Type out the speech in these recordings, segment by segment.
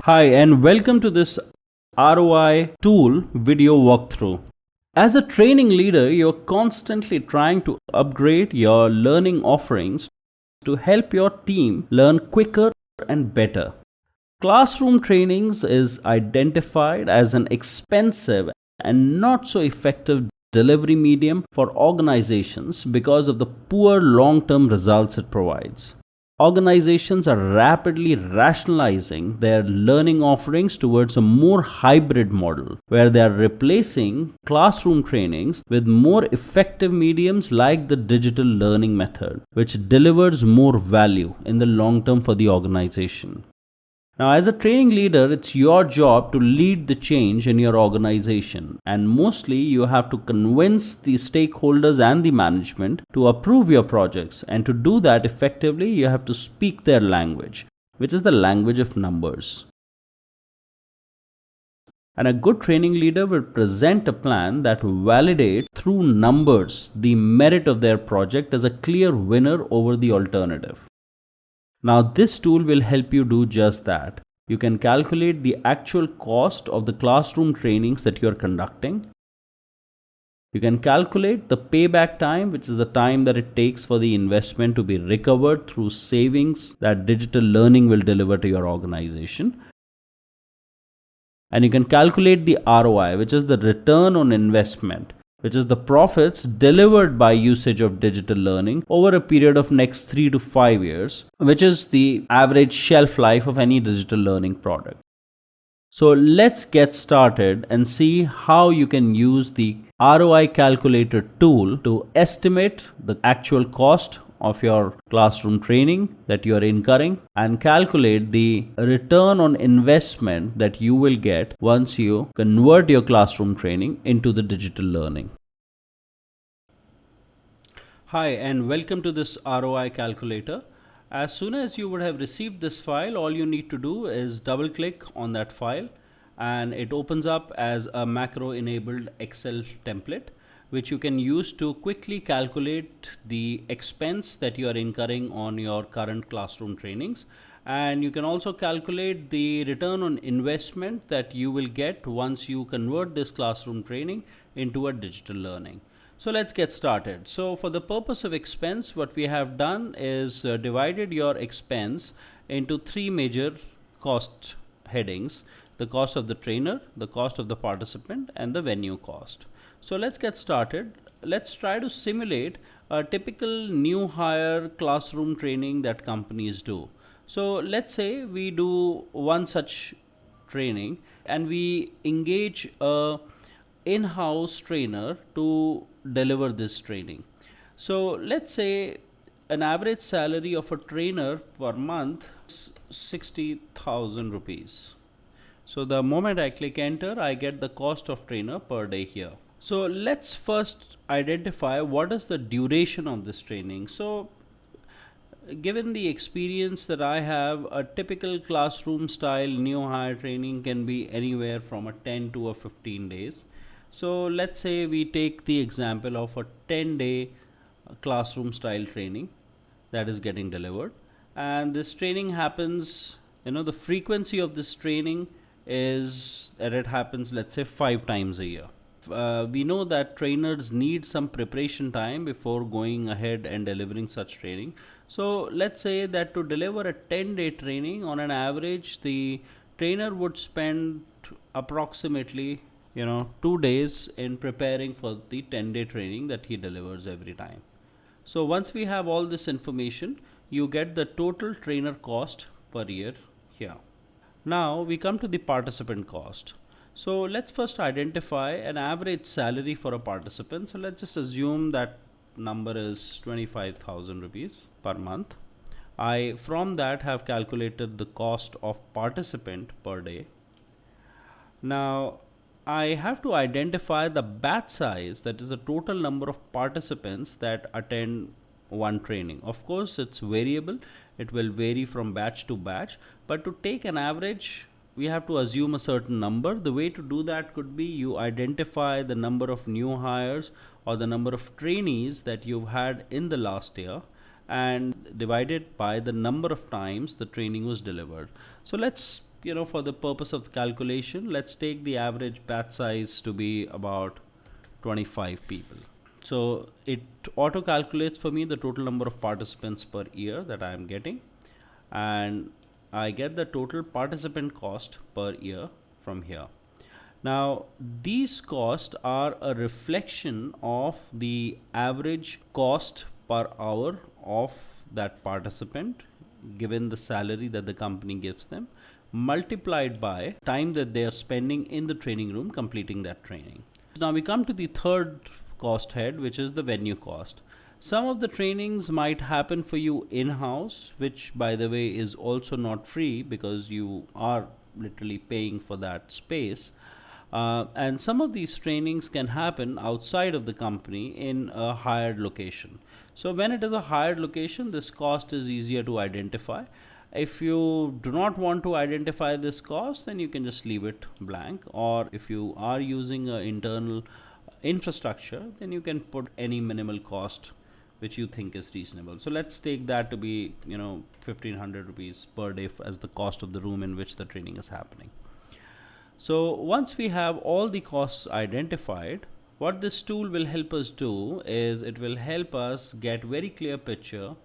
Hi, and welcome to this ROI tool video walkthrough. As a training leader, you're constantly trying to upgrade your learning offerings to help your team learn quicker and better. Classroom trainings is identified as an expensive and not so effective delivery medium for organizations because of the poor long term results it provides. Organizations are rapidly rationalizing their learning offerings towards a more hybrid model where they are replacing classroom trainings with more effective mediums like the digital learning method, which delivers more value in the long term for the organization. Now, as a training leader, it's your job to lead the change in your organization, and mostly you have to convince the stakeholders and the management to approve your projects. And to do that effectively, you have to speak their language, which is the language of numbers. And a good training leader will present a plan that validates through numbers the merit of their project as a clear winner over the alternative. Now, this tool will help you do just that. You can calculate the actual cost of the classroom trainings that you are conducting. You can calculate the payback time, which is the time that it takes for the investment to be recovered through savings that digital learning will deliver to your organization. And you can calculate the ROI, which is the return on investment, which is the profits delivered by usage of digital learning over a period of next 3 to 5 years, which is the average shelf life of any digital learning product. So let's get started and see how you can use the ROI calculator tool to estimate the actual cost of your classroom training that you are incurring and calculate the return on investment that you will get once you convert your classroom training into the digital learning. Hi, and welcome to this ROI calculator. As soon as you would have received this file, all you need to do is double click on that file and it opens up as a macro enabled Excel template, which you can use to quickly calculate the expense that you are incurring on your current classroom trainings. And you can also calculate the return on investment that you will get once you convert this classroom training into a digital learning. So let's get started. So for the purpose of expense, what we have done is divided your expense into three major cost headings: the cost of the trainer, the cost of the participant, and the venue cost. So let's get started. Let's try to simulate a typical new hire classroom training that companies do. So let's say we do one such training and we engage a in-house trainer to deliver this training. So let's say an average salary of a trainer per month is 60,000 rupees. So the moment I click enter, I get the cost of trainer per day here. So let's first identify what is the duration of this training. So given the experience that I have, a typical classroom style new hire training can be anywhere from a 10 to a 15 days. So let's say we take the example of a 10-day classroom style training that is getting delivered, and this training happens, the frequency of this training is that it happens, let's say, 5 times a year. We know that trainers need some preparation time before going ahead and delivering such training. So let's say that to deliver a 10-day training, on an average, the trainer would spend approximately 2 days in preparing for the 10-day training that he delivers every time. So once we have all this information, you get the total trainer cost per year here. Now we come to the participant cost. So let's first identify an average salary for a participant. So let's just assume that number is 25,000 rupees per month. I from that have calculated the cost of participant per day. Now I have to identify the batch size, that is the total number of participants that attend one training. Of course, it's variable, it will vary from batch to batch, but to take an average, we have to assume a certain number. The way to do that could be you identify the number of new hires or the number of trainees that you've had in the last year and divide it by the number of times the training was delivered. So let's for the purpose of the calculation, let's take the average batch size to be about 25 people. So it auto calculates for me the total number of participants per year that I am getting, and I get the total participant cost per year from here. Now, these costs are a reflection of the average cost per hour of that participant given the salary that the company gives them, multiplied by time that they are spending in the training room completing that training. Now we come to the third cost head, which is the venue cost. Some of the trainings might happen for you in-house, which by the way is also not free because you are literally paying for that space. And some of these trainings can happen outside of the company in a hired location. So when it is a hired location, this cost is easier to identify. If you do not want to identify this cost, then you can just leave it blank. Or if you are using an internal infrastructure, then you can put any minimal cost which you think is reasonable. So let's take that to be 1500 rupees per day as the cost of the room in which the training is happening. So once we have all the costs identified, what this tool will help us do is it will help us get very clear picture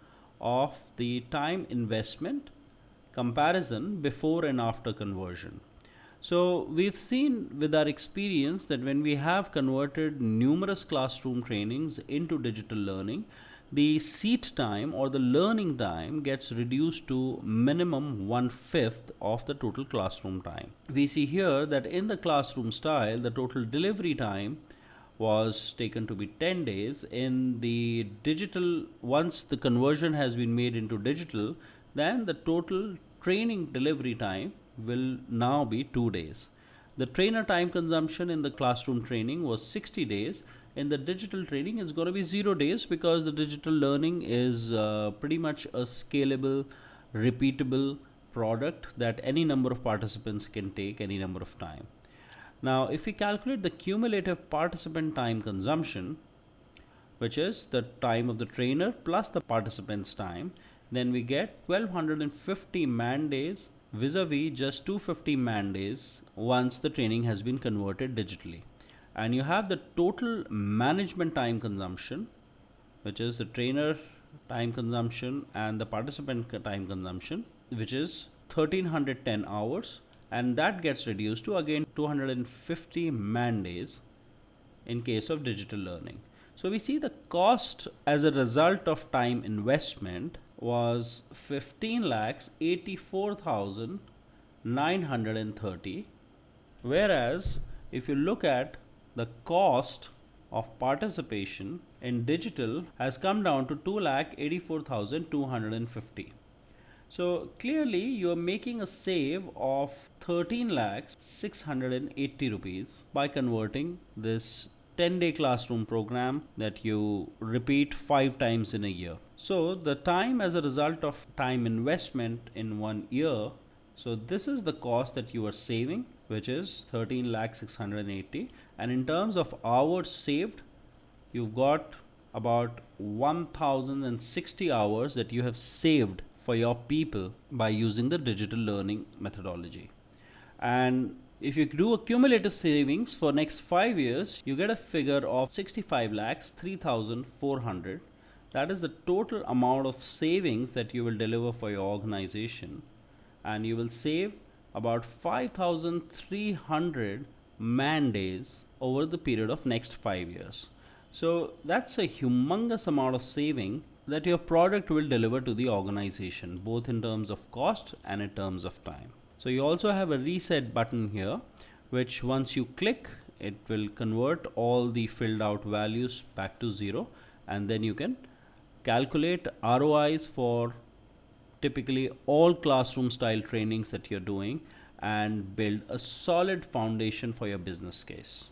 of the time investment comparison before and after conversion. So we've seen with our experience that when we have converted numerous classroom trainings into digital learning, the seat time or the learning time gets reduced to minimum 1/5 of the total classroom time. We see here that in the classroom style, the total delivery time was taken to be 10 days. In the digital, once the conversion has been made into digital, then the total training delivery time will now be 2 days. The trainer time consumption in the classroom training was 60 days. In the digital training, it's going to be 0 days because the digital learning is pretty much a scalable, repeatable product that any number of participants can take any number of time. Now, if we calculate the cumulative participant time consumption, which is the time of the trainer plus the participant's time, then we get 1250 man days vis-a-vis just 250 man days once the training has been converted digitally. And you have the total management time consumption, which is the trainer time consumption and the participant time consumption, which is 1310 hours, and that gets reduced to again 250 man days in case of digital learning. So we see the cost as a result of time investment was 15,84,930, whereas if you look at the cost of participation in digital has come down to 2,84,250. So clearly you are making a save of 13,680 rupees by converting this 10-day classroom program that you repeat 5 times in a year. So the time as a result of time investment in 1 year, so this is the cost that you are saving, which is 13,680, and in terms of hours saved, you've got about 1060 hours that you have saved for your people by using the digital learning methodology. And if you do a cumulative savings for next 5 years, you get a figure of 65,03,400. That is the total amount of savings that you will deliver for your organization, and you will save about 5,300 man days over the period of next 5 years. So that's a humongous amount of saving that your product will deliver to the organization, both in terms of cost and in terms of time. So you also have a reset button here, which once you click, it will convert all the filled out values back to 0, and then you can calculate ROIs for typically all classroom style trainings that you're doing and build a solid foundation for your business case.